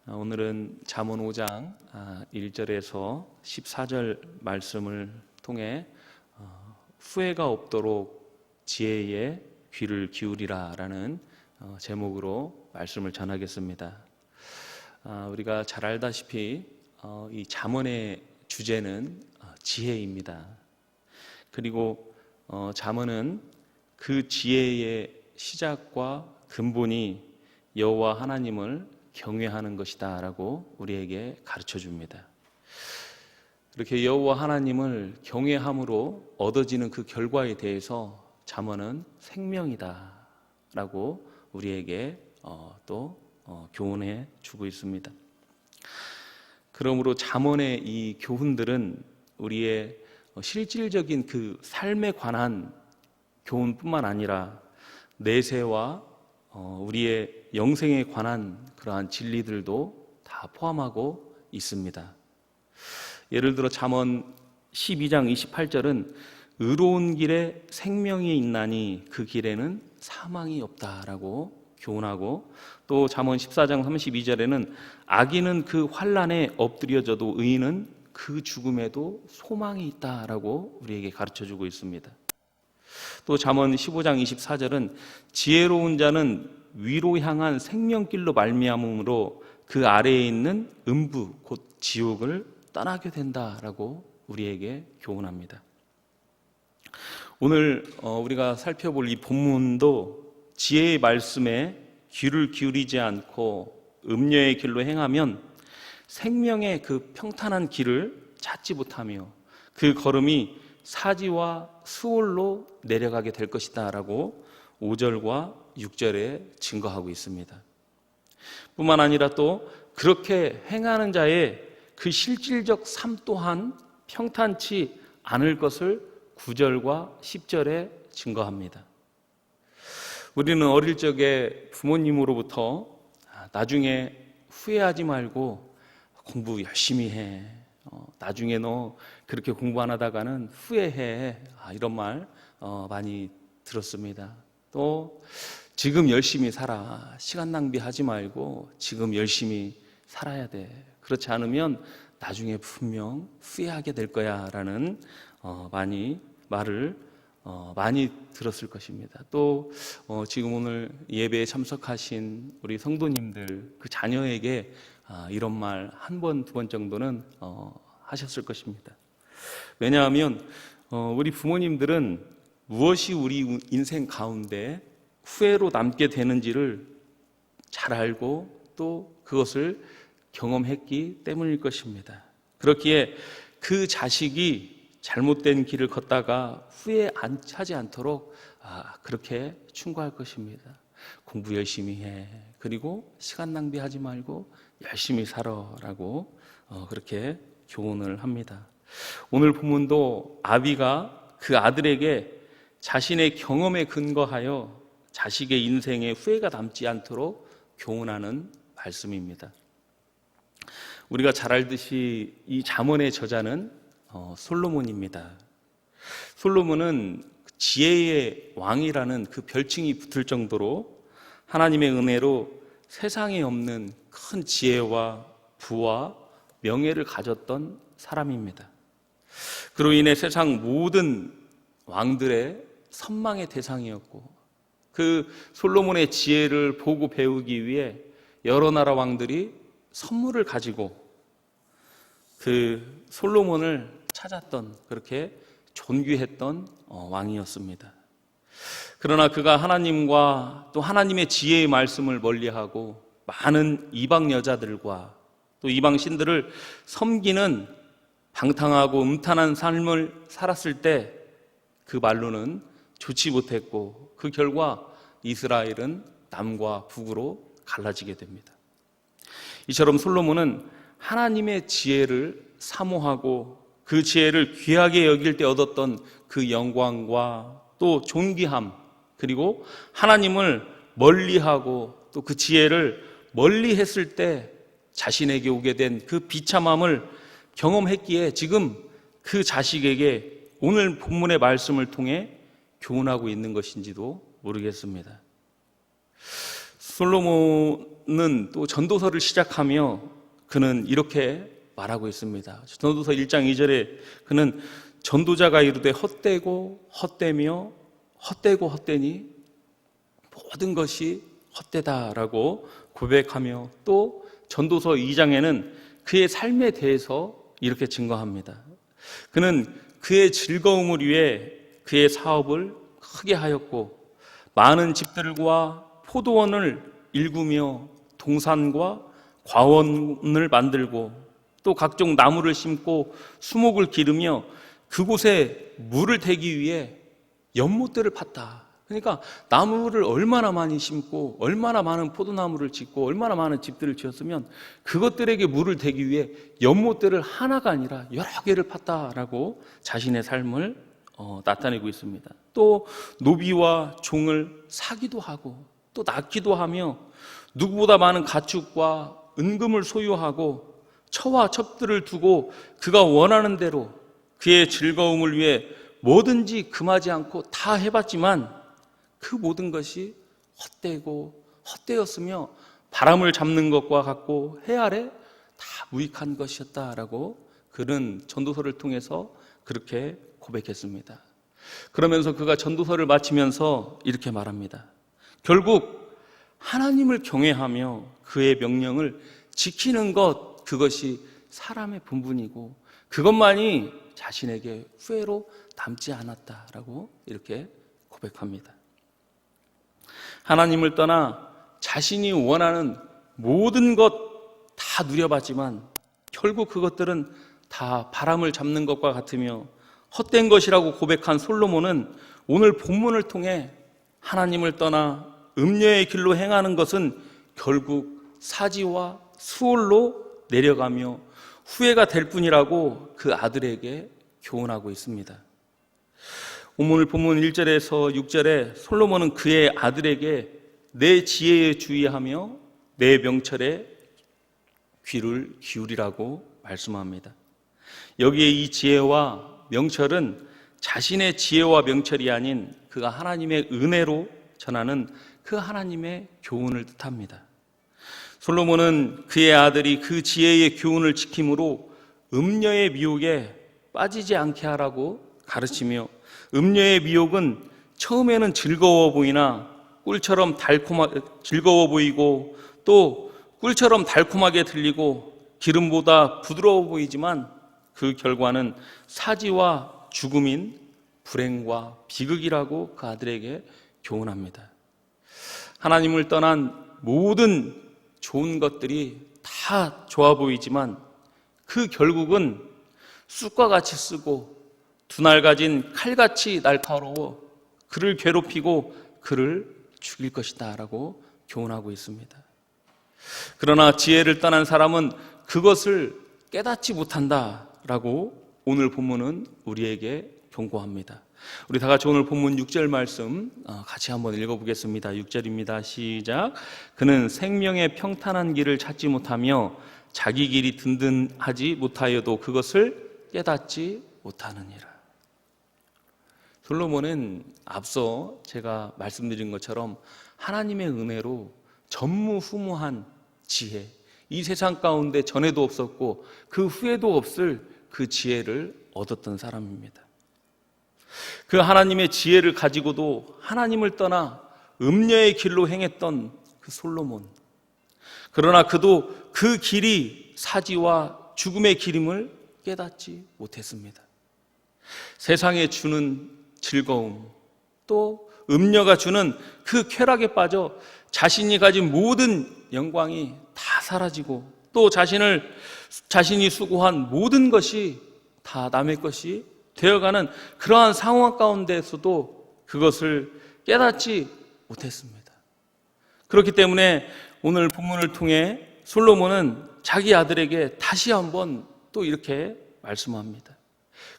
오늘은 잠언 5장 1절에서 14절 말씀을 통해 후회가 없도록 지혜에 귀를 기울이라 라는 제목으로 말씀을 전하겠습니다. 우리가 잘 알다시피 이 잠언의 주제는 지혜입니다. 그리고 잠언은 그 지혜의 시작과 근본이 여호와 하나님을 경외하는 것이다 라고 우리에게 가르쳐 줍니다. 이렇게 여호와 하나님을 경외함으로 얻어지는 그 결과에 대해서 잠언은 생명이다 라고 우리에게 또 교훈해 주고 있습니다. 그러므로 잠언의 이 교훈들은 우리의 실질적인 그 삶에 관한 교훈뿐만 아니라 내세와 우리의 영생에 관한 그러한 진리들도 다 포함하고 있습니다. 예를 들어 잠언 12장 28절은 의로운 길에 생명이 있나니 그 길에는 사망이 없다라고 교훈하고, 또 잠언 14장 32절에는 악인은 그 환난에 엎드려져도 의인은 그 죽음에도 소망이 있다라고 우리에게 가르쳐주고 있습니다. 또 잠언 15장 24절은 지혜로운 자는 위로 향한 생명길로 말미암음으로 그 아래에 있는 음부 곧 지옥을 떠나게 된다라고 우리에게 교훈합니다. 오늘 우리가 살펴볼 이 본문도 지혜의 말씀에 귀를 기울이지 않고 음녀의 길로 행하면 생명의 그 평탄한 길을 찾지 못하며 그 걸음이 사지와 수월로 내려가게 될 것이다 라고 5절과 6절에 증거하고 있습니다. 뿐만 아니라 또 그렇게 행하는 자의 그 실질적 삶 또한 평탄치 않을 것을 9절과 10절에 증거합니다. 우리는 어릴 적에 부모님으로부터 나중에 후회하지 말고 공부 열심히 해, 나중에 너 그렇게 공부 안 하다가는 후회해, 이런 말 많이 들었습니다. 또 지금 열심히 살아, 시간 낭비하지 말고 지금 열심히 살아야 돼, 그렇지 않으면 나중에 분명 후회하게 될 거야 라는 말을 많이 들었을 것입니다. 또 지금 오늘 예배에 참석하신 우리 성도님들 그 자녀에게 이런 말 한 번, 두 번 정도는 하셨을 것입니다. 왜냐하면 우리 부모님들은 무엇이 우리 인생 가운데 후회로 남게 되는지를 잘 알고 또 그것을 경험했기 때문일 것입니다. 그렇기에 그 자식이 잘못된 길을 걷다가 후회하지 않도록 그렇게 충고할 것입니다. 공부 열심히 해, 그리고 시간 낭비하지 말고 열심히 살아라고 그렇게 교훈을 합니다. 오늘 본문도 아비가 그 아들에게 자신의 경험에 근거하여 자식의 인생에 후회가 남지 않도록 교훈하는 말씀입니다. 우리가 잘 알듯이 이 잠언의 저자는 솔로몬입니다. 솔로몬은 지혜의 왕이라는 그 별칭이 붙을 정도로 하나님의 은혜로 세상에 없는 큰 지혜와 부와 명예를 가졌던 사람입니다. 그로 인해 세상 모든 왕들의 선망의 대상이었고, 그 솔로몬의 지혜를 보고 배우기 위해 여러 나라 왕들이 선물을 가지고 그 솔로몬을 찾았던, 그렇게 존귀했던 왕이었습니다. 그러나 그가 하나님과 또 하나님의 지혜의 말씀을 멀리하고 많은 이방 여자들과 또 이방 신들을 섬기는 방탕하고 음탄한 삶을 살았을 때 그 말로는 좋지 못했고, 그 결과 이스라엘은 남과 북으로 갈라지게 됩니다. 이처럼 솔로몬은 하나님의 지혜를 사모하고 그 지혜를 귀하게 여길 때 얻었던 그 영광과 또 존귀함, 그리고 하나님을 멀리하고 또 그 지혜를 멀리했을 때 자신에게 오게 된 그 비참함을 경험했기에 지금 그 자식에게 오늘 본문의 말씀을 통해 교훈하고 있는 것인지도 모르겠습니다. 솔로몬 솔로몬은 또 전도서를 시작하며 그는 이렇게 말하고 있습니다. 전도서 1장 2절에 그는 전도자가 이르되 헛되고 헛되며 헛되고 헛되니 모든 것이 헛되다라고 고백하며, 또 전도서 2장에는 그의 삶에 대해서 이렇게 증거합니다. 그는 그의 즐거움을 위해 그의 사업을 크게 하였고 많은 집들과 포도원을 일구며 동산과 과원을 만들고 또 각종 나무를 심고 수목을 기르며 그곳에 물을 대기 위해 연못들을 팠다. 그러니까 나무를 얼마나 많이 심고 얼마나 많은 포도나무를 짓고 얼마나 많은 집들을 지었으면 그것들에게 물을 대기 위해 연못들을 하나가 아니라 여러 개를 팠다라고 자신의 삶을 나타내고 있습니다. 또 노비와 종을 사기도 하고 또 낳기도 하며 누구보다 많은 가축과 은금을 소유하고 처와 첩들을 두고 그가 원하는 대로 그의 즐거움을 위해 뭐든지 금하지 않고 다 해봤지만 그 모든 것이 헛되고 헛되었으며 바람을 잡는 것과 같고 해 아래 다 무익한 것이었다라고 그는 전도서를 통해서 그렇게 고백했습니다. 그러면서 그가 전도서를 마치면서 이렇게 말합니다. 결국 하나님을 경외하며 그의 명령을 지키는 것, 그것이 사람의 본분이고 그것만이 자신에게 후회로 남지 않았다라고 이렇게 고백합니다. 하나님을 떠나 자신이 원하는 모든 것 다 누려봤지만 결국 그것들은 다 바람을 잡는 것과 같으며 헛된 것이라고 고백한 솔로몬은 오늘 본문을 통해 하나님을 떠나 음녀의 길로 행하는 것은 결국 사지와 수월로 내려가며 후회가 될 뿐이라고 그 아들에게 교훈하고 있습니다. 오늘 본문 1절에서 6절에 솔로몬은 그의 아들에게 내 지혜에 주의하며 내 명철에 귀를 기울이라고 말씀합니다. 여기에 이 지혜와 명철은 자신의 지혜와 명철이 아닌 그가 하나님의 은혜로 전하는 그 하나님의 교훈을 뜻합니다. 솔로몬은 그의 아들이 그 지혜의 교훈을 지킴으로 음녀의 미혹에 빠지지 않게 하라고 가르치며, 음녀의 미혹은 처음에는 즐거워 보이나 꿀처럼 즐거워 보이고 또 꿀처럼 달콤하게 들리고 기름보다 부드러워 보이지만 그 결과는 사지와 죽음인 불행과 비극이라고 그 아들에게 교훈합니다. 하나님을 떠난 모든 좋은 것들이 다 좋아 보이지만 그 결국은 쑥과 같이 쓰고 두날 가진 칼같이 날카로워 그를 괴롭히고 그를 죽일 것이다 라고 교훈하고 있습니다. 그러나 지혜를 떠난 사람은 그것을 깨닫지 못한다 라고 오늘 본문은 우리에게 경고합니다. 우리 다 같이 오늘 본문 6절 말씀 같이 한번 읽어보겠습니다. 6절입니다. 시작. 그는 생명의 평탄한 길을 찾지 못하며 자기 길이 든든하지 못하여도 그것을 깨닫지 못하느니라. 솔로몬은 앞서 제가 말씀드린 것처럼 하나님의 은혜로 전무후무한 지혜, 이 세상 가운데 전에도 없었고 그 후에도 없을 그 지혜를 얻었던 사람입니다. 그 하나님의 지혜를 가지고도 하나님을 떠나 음녀의 길로 행했던 그 솔로몬. 그러나 그도 그 길이 사지와 죽음의 길임을 깨닫지 못했습니다. 세상에 주는 즐거움, 또 음녀가 주는 그 쾌락에 빠져 자신이 가진 모든 영광이 다 사라지고 또 자신이 수고한 모든 것이 다 남의 것이 되어가는 그러한 상황 가운데에서도 그것을 깨닫지 못했습니다. 그렇기 때문에 오늘 본문을 통해 솔로몬은 자기 아들에게 다시 한번 또 이렇게 말씀합니다.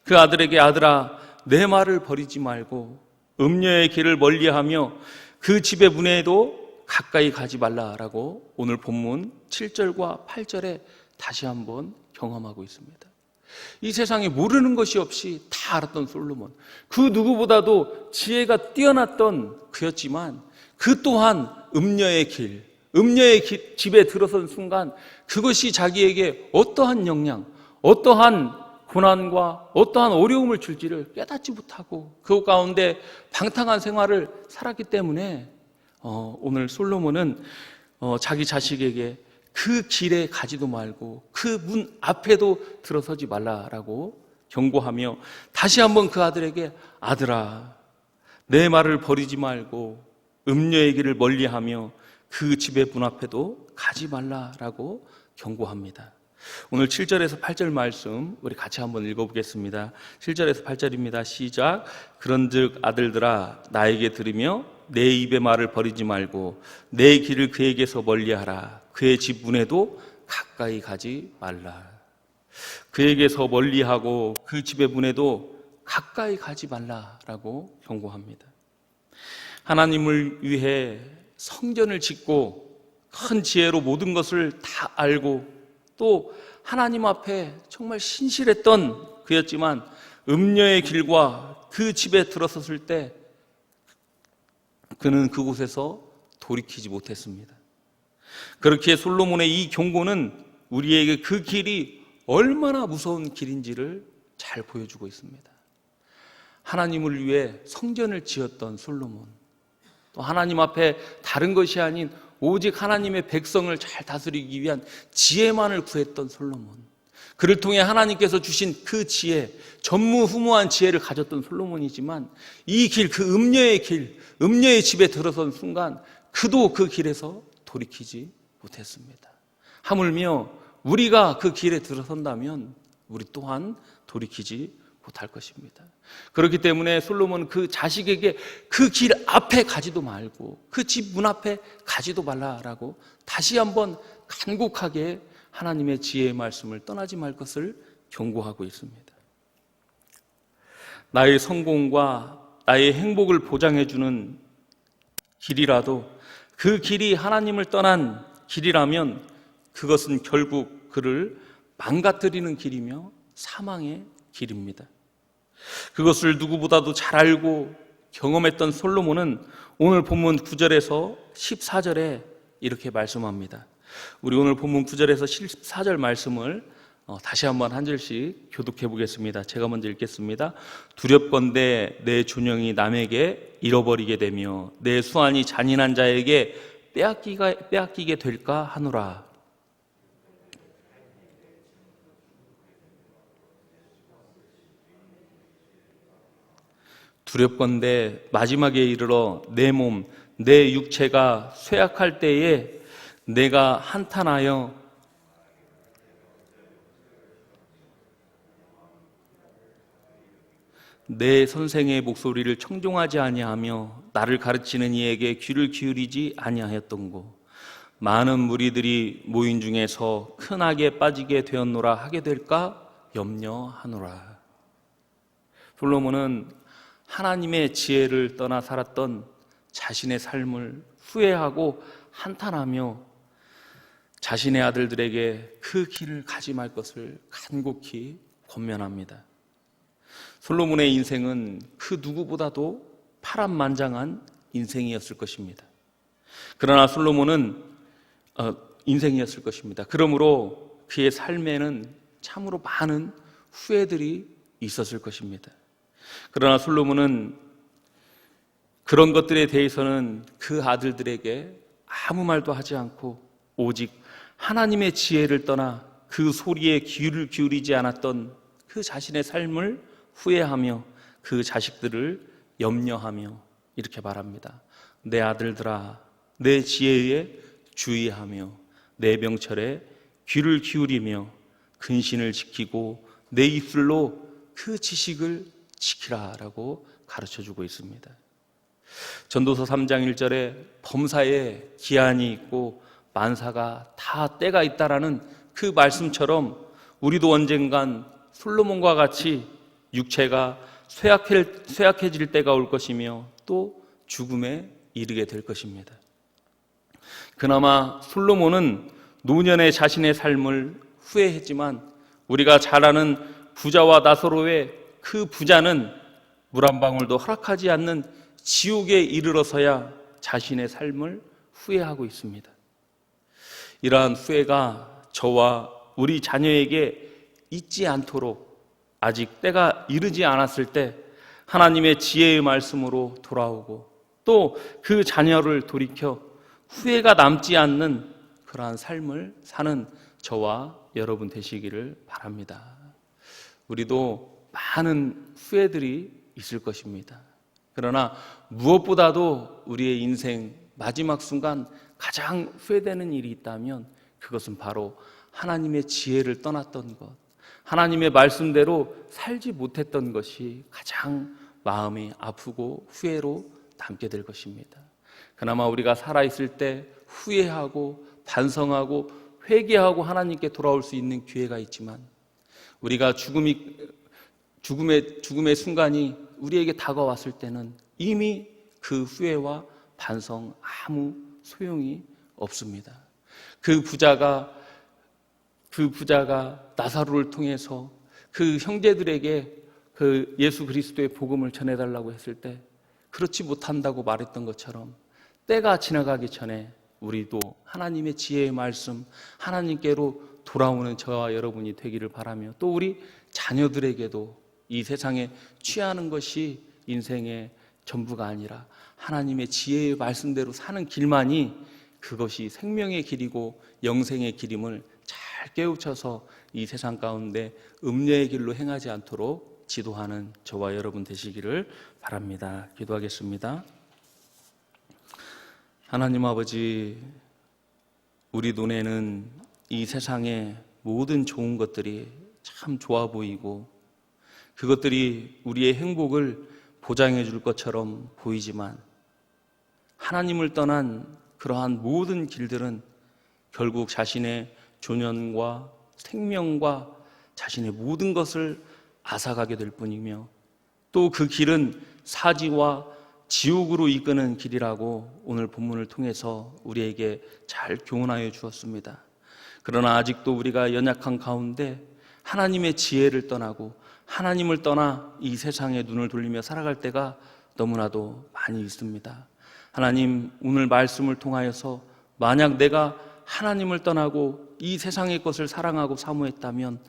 그 아들에게 아들아 내 말을 버리지 말고 음녀의 길을 멀리하며 그 집의 문에도 가까이 가지 말라라고 오늘 본문 7절과 8절에 다시 한번 경험하고 있습니다. 이 세상에 모르는 것이 없이 다 알았던 솔로몬, 그 누구보다도 지혜가 뛰어났던 그였지만 그 또한 음녀의 길, 음녀의 집에 들어선 순간 그것이 자기에게 어떠한 영향, 어떠한 고난과 어떠한 어려움을 줄지를 깨닫지 못하고 그 가운데 방탕한 생활을 살았기 때문에 오늘 솔로몬은 자기 자식에게 그 길에 가지도 말고 그 문 앞에도 들어서지 말라라고 경고하며 다시 한번 그 아들에게 아들아 내 말을 버리지 말고 음녀의 길을 멀리하며 그 집의 문 앞에도 가지 말라라고 경고합니다. 오늘 7절에서 8절 말씀 우리 같이 한번 읽어보겠습니다. 7절에서 8절입니다. 시작. 그런즉 아들들아 나에게 들으며 내 입의 말을 버리지 말고 내 길을 그에게서 멀리하라. 그의 집 문에도 가까이 가지 말라. 그에게서 멀리하고 그 집의 문에도 가까이 가지 말라라고 경고합니다. 하나님을 위해 성전을 짓고 큰 지혜로 모든 것을 다 알고 또 하나님 앞에 정말 신실했던 그였지만 음녀의 길과 그 집에 들어섰을 때 그는 그곳에서 돌이키지 못했습니다. 그렇게 솔로몬의 이 경고는 우리에게 그 길이 얼마나 무서운 길인지를 잘 보여주고 있습니다. 하나님을 위해 성전을 지었던 솔로몬, 또 하나님 앞에 다른 것이 아닌 오직 하나님의 백성을 잘 다스리기 위한 지혜만을 구했던 솔로몬, 그를 통해 하나님께서 주신 그 지혜, 전무후무한 지혜를 가졌던 솔로몬이지만 이 길, 그 음녀의 길, 음녀의 집에 들어선 순간 그도 그 길에서 돌이키지 못했습니다. 하물며 우리가 그 길에 들어선다면 우리 또한 돌이키지 못할 것입니다. 그렇기 때문에 솔로몬은 그 자식에게 그 길 앞에 가지도 말고 그 집 문 앞에 가지도 말라라고 다시 한번 간곡하게 하나님의 지혜의 말씀을 떠나지 말 것을 경고하고 있습니다. 나의 성공과 나의 행복을 보장해주는 길이라도 그 길이 하나님을 떠난 길이라면 그것은 결국 그를 망가뜨리는 길이며 사망의 길입니다. 그것을 누구보다도 잘 알고 경험했던 솔로몬은 오늘 본문 9절에서 14절에 이렇게 말씀합니다. 우리 오늘 본문 9절에서 14절 말씀을 다시 한번 한 절씩 교독해 보겠습니다. 제가 먼저 읽겠습니다. 두렵건대 내 존영이 남에게 잃어버리게 되며 내 수완이 잔인한 자에게 빼앗기게 될까 하노라. 두렵건대 마지막에 이르러 내 몸, 내 육체가 쇠약할 때에 내가 한탄하여 내 선생의 목소리를 청종하지 아니하며 나를 가르치는 이에게 귀를 기울이지 아니하였던고 많은 무리들이 모인 중에서 큰 악에 빠지게 되었노라 하게 될까 염려하노라. 솔로몬은 하나님의 지혜를 떠나 살았던 자신의 삶을 후회하고 한탄하며 자신의 아들들에게 그 길을 가지 말 것을 간곡히 권면합니다. 솔로몬의 인생은 그 누구보다도 파란만장한 인생이었을 것입니다. 그러나 솔로몬은 인생이었을 것입니다. 그러므로 그의 삶에는 참으로 많은 후회들이 있었을 것입니다. 그러나 솔로몬은 그런 것들에 대해서는 그 아들들에게 아무 말도 하지 않고 오직 하나님의 지혜를 떠나 그 소리에 귀를 기울이지 않았던 그 자신의 삶을 후회하며 그 자식들을 염려하며 이렇게 말합니다. 내 아들들아 내 지혜에 주의하며 내 명철에 귀를 기울이며 근신을 지키고 내 입술로 그 지식을 지키라라고 가르쳐주고 있습니다. 전도서 3장 1절에 범사에 기한이 있고 만사가 다 때가 있다라는 그 말씀처럼 우리도 언젠간 솔로몬과 같이 육체가 쇠약해질 때가 올 것이며 또 죽음에 이르게 될 것입니다. 그나마 솔로몬은 노년의 자신의 삶을 후회했지만 우리가 잘 아는 부자와 나사로의 그 부자는 물 한 방울도 허락하지 않는 지옥에 이르러서야 자신의 삶을 후회하고 있습니다. 이러한 후회가 저와 우리 자녀에게 있지 않도록 아직 때가 이르지 않았을 때 하나님의 지혜의 말씀으로 돌아오고 또 그 자녀를 돌이켜 후회가 남지 않는 그러한 삶을 사는 저와 여러분 되시기를 바랍니다. 우리도 많은 후회들이 있을 것입니다. 그러나 무엇보다도 우리의 인생 마지막 순간 가장 후회되는 일이 있다면 그것은 바로 하나님의 지혜를 떠났던 것, 하나님의 말씀대로 살지 못했던 것이 가장 마음이 아프고 후회로 남게 될 것입니다. 그나마 우리가 살아있을 때 후회하고 반성하고 회개하고 하나님께 돌아올 수 있는 기회가 있지만 우리가 죽음의 순간이 우리에게 다가왔을 때는 이미 그 후회와 반성 아무 소용이 없습니다. 그 부자가 나사로를 통해서 그 형제들에게 그 예수 그리스도의 복음을 전해달라고 했을 때 그렇지 못한다고 말했던 것처럼 때가 지나가기 전에 우리도 하나님의 지혜의 말씀, 하나님께로 돌아오는 저와 여러분이 되기를 바라며 또 우리 자녀들에게도 이 세상에 취하는 것이 인생의 전부가 아니라 하나님의 지혜의 말씀대로 사는 길만이 그것이 생명의 길이고 영생의 길임을 잘 깨우쳐서 이 세상 가운데 음녀의 길로 행하지 않도록 지도하는 저와 여러분 되시기를 바랍니다. 기도하겠습니다. 하나님 아버지, 우리 눈에는 이 세상의 모든 좋은 것들이 참 좋아 보이고 그것들이 우리의 행복을 보장해 줄 것처럼 보이지만 하나님을 떠난 그러한 모든 길들은 결국 자신의 존엄과 생명과 자신의 모든 것을 앗아가게 될 뿐이며 또 그 길은 사지와 지옥으로 이끄는 길이라고 오늘 본문을 통해서 우리에게 잘 교훈하여 주었습니다. 그러나 아직도 우리가 연약한 가운데 하나님의 지혜를 떠나고 하나님을 떠나 이 세상에 눈을 돌리며 살아갈 때가 너무나도 많이 있습니다. 하나님, 오늘 말씀을 통하여서 만약 내가 하나님을 떠나고 이 세상의 것을 사랑하고 사모했다면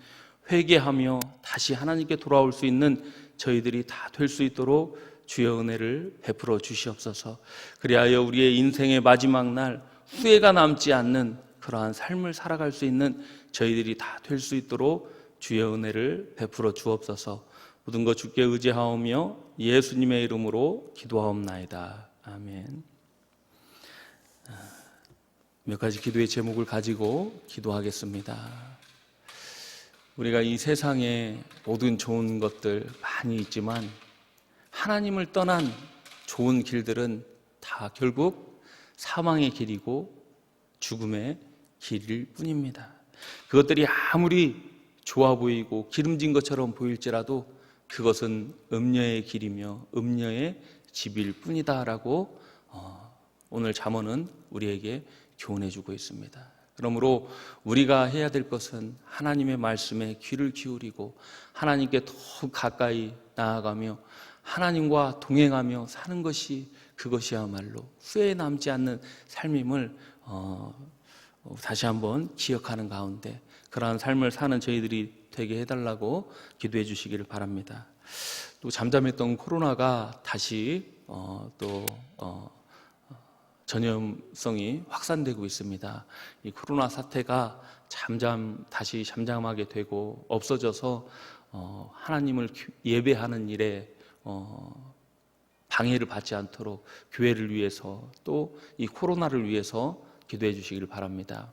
회개하며 다시 하나님께 돌아올 수 있는 저희들이 다 될 수 있도록 주의 은혜를 베풀어 주시옵소서. 그리하여 우리의 인생의 마지막 날 후회가 남지 않는 그러한 삶을 살아갈 수 있는 저희들이 다 될 수 있도록 주의 은혜를 베풀어 주옵소서. 모든 것 주께 의지하오며 예수님의 이름으로 기도하옵나이다. 아멘. 몇 가지 기도의 제목을 가지고 기도하겠습니다. 우리가 이 세상에 모든 좋은 것들 많이 있지만 하나님을 떠난 좋은 길들은 다 결국 사망의 길이고 죽음의 길일 뿐입니다. 그것들이 아무리 좋아 보이고 기름진 것처럼 보일지라도 그것은 음녀의 길이며 음녀의 집일 뿐이다라고 오늘 잠언은 우리에게 교훈해 주고 있습니다. 그러므로 우리가 해야 될 것은 하나님의 말씀에 귀를 기울이고 하나님께 더욱 가까이 나아가며 하나님과 동행하며 사는 것이 그것이야말로 후회에 남지 않는 삶임을 다시 한번 기억하는 가운데 그러한 삶을 사는 저희들이 되게 해달라고 기도해 주시기를 바랍니다. 또 잠잠했던 코로나가 다시 전염성이 확산되고 있습니다. 이 코로나 사태가 다시 잠잠하게 되고 없어져서 하나님을 예배하는 일에 방해를 받지 않도록 교회를 위해서 또 이 코로나를 위해서 기도해 주시기를 바랍니다.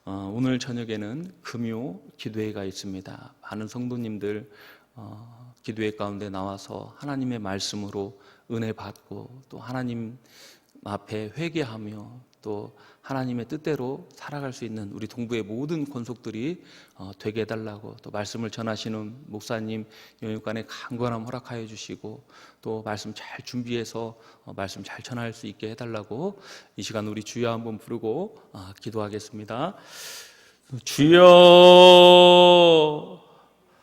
오늘 저녁에는 금요 기도회가 있습니다. 많은 성도님들 기도회 가운데 나와서 하나님의 말씀으로 은혜 받고 또 하나님 앞에 회개하며 또 하나님의 뜻대로 살아갈 수 있는 우리 동부의 모든 권속들이 되게 해달라고 또 말씀을 전하시는 목사님, 영육간에 강건함 허락하여 주시고 또 말씀 잘 준비해서 말씀 잘 전할 수 있게 해달라고 이 시간 우리 주여 한번 부르고 기도하겠습니다. 주여